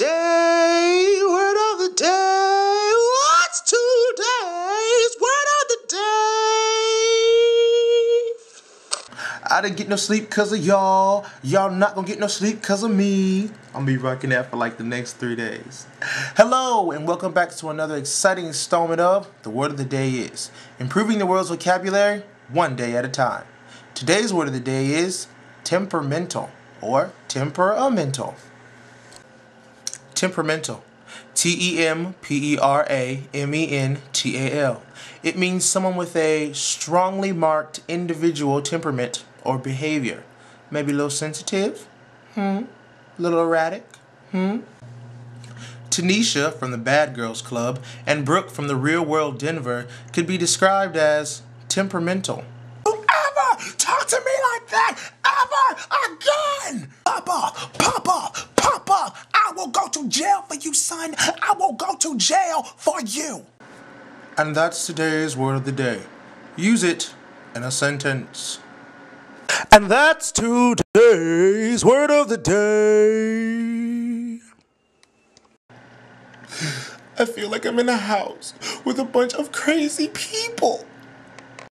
day, word of the day. What's today's word of the day? I didn't get no sleep cause of y'all. Y'all not gonna get no sleep cause of me. I'm gonna be rocking that for like the next 3 days. Hello and welcome back to another exciting installment of The Word of the Day is improving the world's vocabulary one day at a time. Today's word of the day is temperamental or temperamental. Temperamental. Temperamental. It means someone with a strongly marked individual temperament or behavior. Maybe a little sensitive? A little erratic? Tanisha from the Bad Girls Club and Brooke from the Real World Denver could be described as temperamental. Don't ever talk to me like that ever again! Papa! I will go to jail for you, son. I will go to jail for you. And that's today's word of the day. Use it in a sentence. And that's today's word of the day. I feel like I'm in a house with a bunch of crazy people.